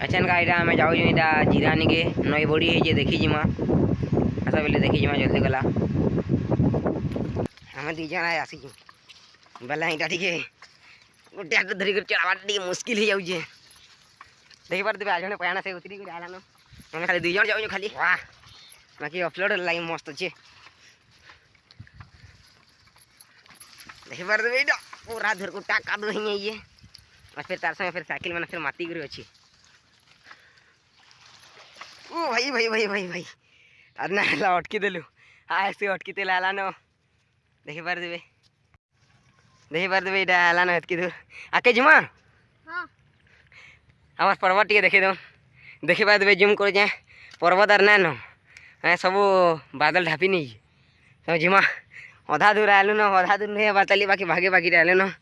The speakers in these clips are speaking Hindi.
अचानक यहाँ आम जाऊँ यहाँ जीरानी के नई बड़ी है देखी जिमा आस बोले देखी जिमा जल्दी गला आम दी जन आसी बेला यहाँ टे गोटे हाथ धरिक चढ़ावा टे मुस्किल हो जाऊे देखी पारे आज जन पयाना से उतरी आलान आम खाली 2 जन जाऊँ खाली वाह बाकी अपलोड लगे मस्त अच्छे देखी पारे ये पूरा धुरकुटा कादू है ये और फिर तार संगे फिर साइकिल मैंने फिर माती कर अच्छी ओ भाई भाई भाई भाई भाई अदना अटकी देलु ऐसे अटकी तेल आलान देखी पारे ये आलान अटकी दूर आके जिमा आम पर्वत टे देखी दो देखी पारे जूम कर जाए पर्वत आर ना न सब बादल ढापी नहीं सब जिमा अधा दूर आलु न अधा दूर नहीं बाताली बाकी भागे भागी आलु न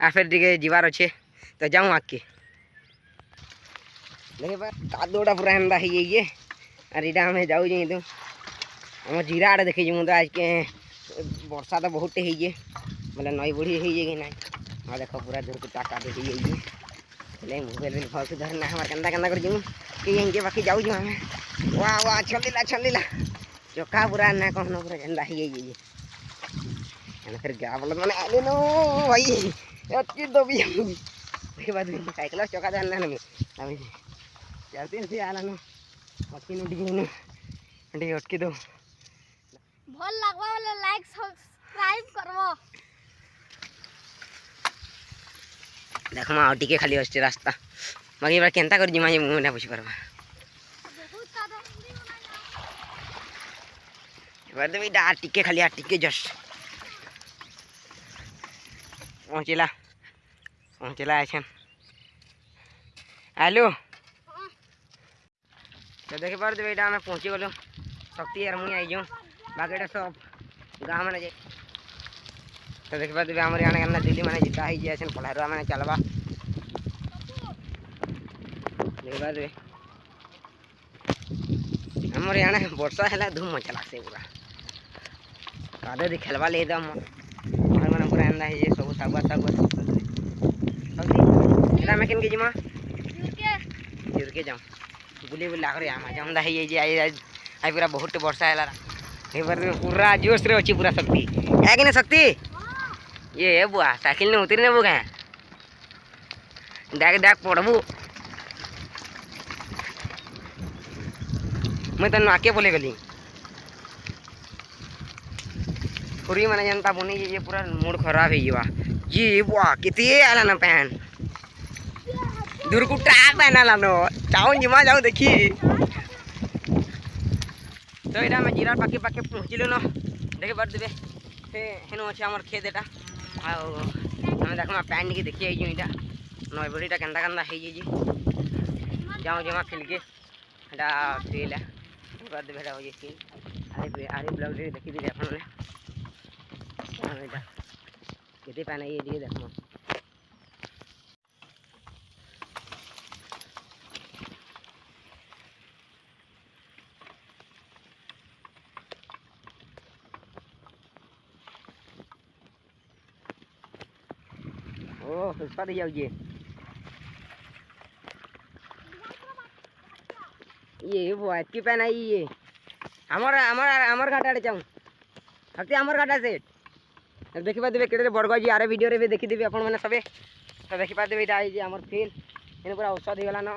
आ फिर टे जीवार अच्छे तो जाऊँ आके देखिए कादोटा पूरा एंदा है ये और इटा हमें जाऊँ तो आम जीरा आड़े देखी मुझे आज के वर्षा तो बहुत है ये बोले नई बुढ़ी है कि ना हाँ देख पूरा दूर कुटा का देखी ये मोबाइल भल से धरना हमारे कंदा कंदा कर जीऊँ कि यहीं बाकी जाऊँ हमें वाह वाह छलीला चोखा पूरा ना कहना पूरा झंडा है ये फिर क्या बोल मैंने आले नो भाई अटकी दो भी के बाद साइकिल चौका जाना ना अभी चलते से आला नो अटकी नो डी अटकी दो भल लागबा वाला लाइक सब्सक्राइब करबो देख मा टिके खाली अछि रास्ता बाकी बार केनता कर जिमा मु ना बुझ परबा बार दे डा टिके खाली टिके जस्ट पहुँचला आछन आलू तो देख पारे ये आम पहुँची गलु शक्ति यार मुई आई जाऊँ बाकी सब गाँव मैंने जाए तो देख पारे आम यहाँ दिल्ली मैंने जिता ही जाए पढ़ाई मैंने चलवा देख पारे आमर यहाँ वर्षा है धूम मजा लगसे पूरा कादे दी खेलवा ले दम मैंने पूरा एंदा है ये सब सागुआ मैं किन के जिमा जुर के जाऊँ बुली बुली आकर आम जमदा है ये आई पूरा बहुत वर्षा है पूरा जोश रे अच्छी पूरा शक्ति है कि नहीं शक्ति ये बुआ साइकिल ने उतरने वो गए डाक डाक पड़बू मैं तेन आके बोले गली पूरी मैंने जनता बुनी ये पूरा मूड खराब है ये बुआ कितनी आला ना पैन दूर को टाक पहना लानो जाऊँ जिमा जाऊँ देखी तो यहाँ मैं जीरा पाके पाके पहुँचल न देखे पार देवे हेनु अच्छे आम खेत एटा आम देख पैन के देखी आई यहाँ नई बड़ीटा केन्दा केन्दा हो जाऊँ जिमा फिल के फिल पार देवे ये फिल आरे ब्लॉग देखी देवी आपने केते पैन ये देख ओ पुष्पा दी जाऊँ ये वो की पैन आई ये आमर घाटा जाऊँ हकते आमर घाटा सेठ देखी पारे केटे बड़गज जी आरे वीडियो रे देखी देवी आपण मैंने सबे तो देखी पारे ये आमर फिल इन पूरा औषध हो गलान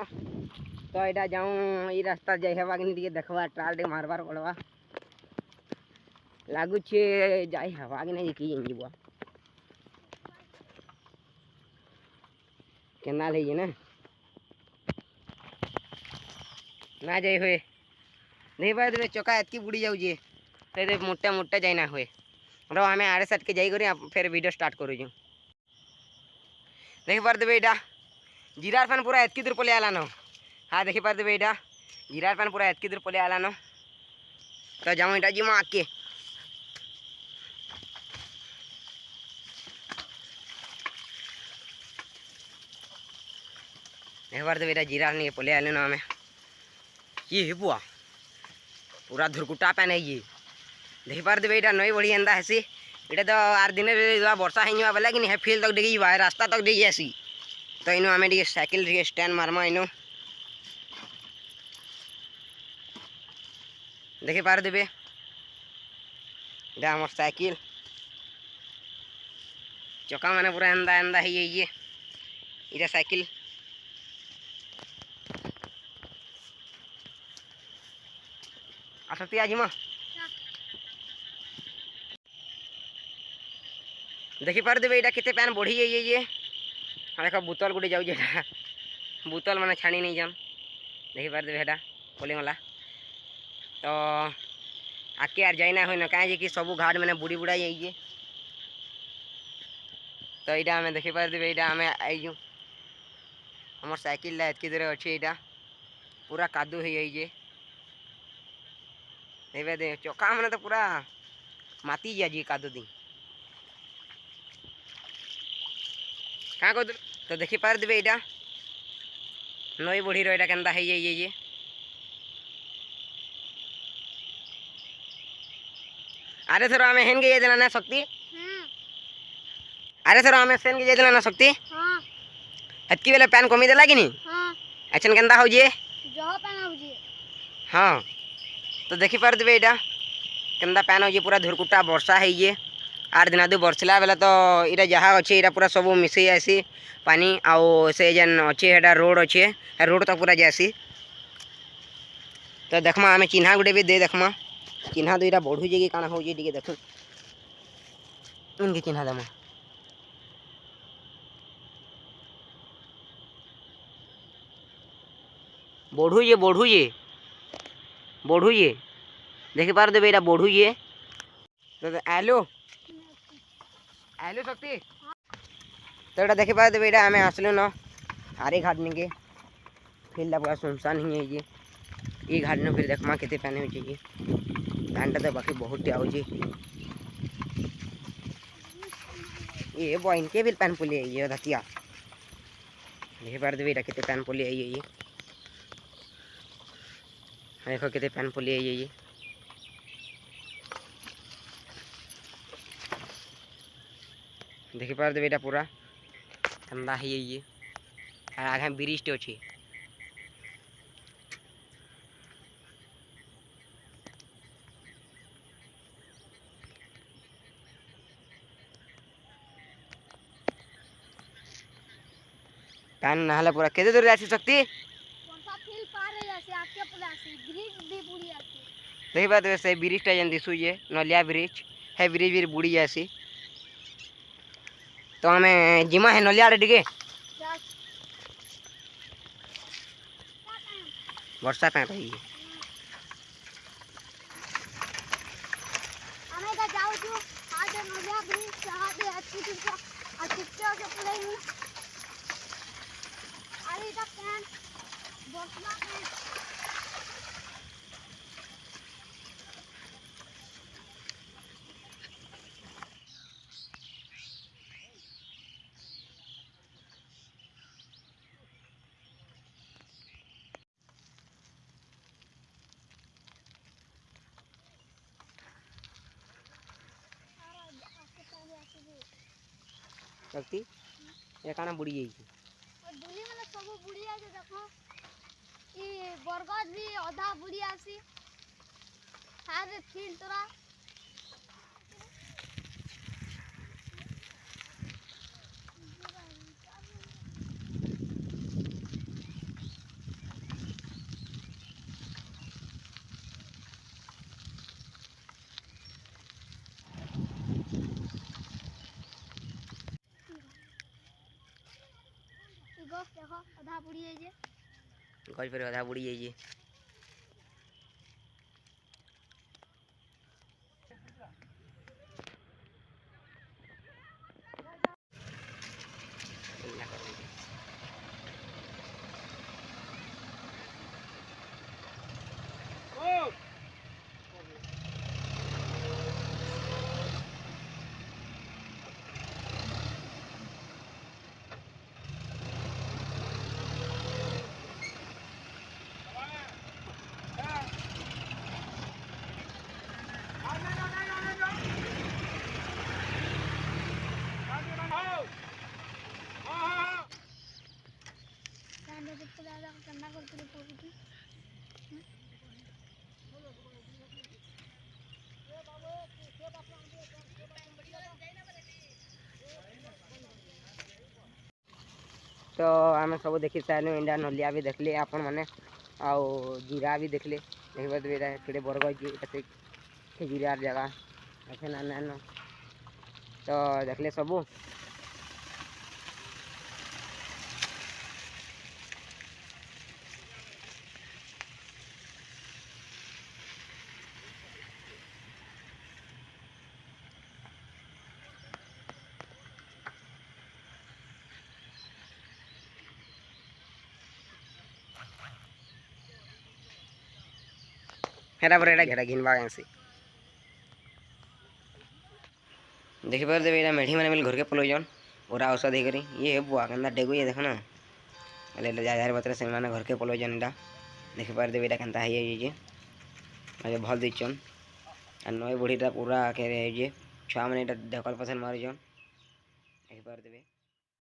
तो यहाँ जाऊँ ये रास्ता जाए हवा कि देखवा ट्राल टे मारबार पड़वा लगुचे जाए हवा कि नहीं कि बुआ केनाल है ना जाए हुए नहीं पारे चौका एतकी बुड़ी जाऊे तो मोटा मोटा जाए ना हुए रो आम आड़े साइड के जाइए फिर वीडियो स्टार्ट करूँ देख पारे यहाँ जीरार पान पूरा एतकी दूर पलि आलान हाँ देखी पारे यहाँ जीरार पान पूरा एतकी दूर पलि आलान तो जाऊँ यहाँ जिमा आके देख पारे यहाँ जीरार नहीं पलि आल न आम ये बुआ पूरा धुरकुटा पैन है ये देखी पारे यहाँ नई बड़ी एंदा हेसी ये तो आर दिन वर्षा हो बोला कि नहीं फील्ड तक डेगी रास्ता तक डेगी आसी तो इनो आम साइकिल स्टैंड मारमा इनो देखि पारदेबे इटा आम साइकिल चका मैंने पूरा एंदा एंदा ही ये इटा साइकिल आसक्ति आज माँ देखि पारदेबे इटा केते पैन बढ़ी ये देख बोतल गुटे जाऊे बोतल मैंने छाणी नहीं जान देखि पारदेबे हेटा पोली मला तो आके यार जाइना होना कहीं कि सब घाट मैंने बुड़ी बुड़ा जाइए तो यहाँ आम देखी पारदेबे यहाँ आम आईजु हमर साइकिल एतकी दूर अच्छे यहाँ पूरा कादू हो जाइए दे चका मैंने तो पूरा माती जाइए कादू दी क्या कह तो देखी पारदेबे यहाँ नई बुढ़ी रहा केन्दा हो जाइए अरे थोड़ा आम हेन के जाइला ना शक्ति अरे थोड़ा आम सेन के जाइला ना शक्ति हां एतकी बेले पैन कमी देला कि नहीं हां एचन केन्दा हो जे जह पैन हो जे हाँ तो देखी पारदेबे यहाँ केन्दा पैन हो जे पूरा धुरकुटा वर्षा है ये 8 दिन आदि बरसला बेला तो इटा जहाँ अच्छे इटा पूरा सब मिसई आसी पानी आउ से जेन अच्छे एटा रोड अच्छे रोड तो पूरा जासी तो देखमा आम चिन्हा गुटे भी दे देखमा चिन्हा दुईटा बढ़ू जे कि काଣା हो जे टिके देख उनके चिन्हा देमा बढ़ू ये देखी पारदेबे यहाँ बढ़ू ये तो आलो आलो शक्ति तो यहाँ देखी पारदेबे यहाँ आम आसलु न आरे घाट निके फिर पूरा सुनसान ही है ये घाट न फिर देखमा केते पानी हो चाहिए धानटा तो बाकी बहुत आउ ये बहन के भी पैन पुली आई धतिया देखी पारदेबे यहाँ केते पैन पुली आई ये देखो केते पैन पुली आई ये देखी पारदेबे यहाँ पूरा ठंडा है ये आगे ब्रिज अच्छी पैन नहला पूरा केते दूर आसी शक्ति कोनसा फील पार है जैसे आके पूरा आसी ब्रिज भी बुड़ी आसी देखी पारदेबे से ब्रिजटा जेन दिशुए नलिया ब्रिज है ब्रिज भी बुड़ी जासी तो आम जिमा है नलिया आड़े टिके वर्षा पैन रही हमें का जाओ जो आज नलिया ब्रिज जहां पे अच्छी से पूरा ही अरे इधर पैन बसला पैन शक्ति ये काना बुड़ी जाइए और दुली वाला सब बुढ़ी आसे देखो ई बरगद भी आधा बुढ़ी आसी हारे फील तोरा गस देखो आधा बुढ़ी है जे गज पर आधा बुड़ी जाइए ठंडा करते तो आम सब देखी सारे इंडिया नलिया भी देखले आपण मैंने आउ जीरा भी देखले देखिए बरगज जीरार जगह अच्छे ना तो देखले सबू हेरा पर एटा घिनवा से देखी पार देवे मेढ़ी मैंने घर के पलौन पूरा औषध करी ये बुआ के डेगु ये देख ना बोले जार बतर से घर के पलौन इटा देखी पार देवे केन्ता है भल देचन और नई बुढ़ीटा पूरा के छुआ मैंने ढकल पसंद मारिजन देखी पार देवे।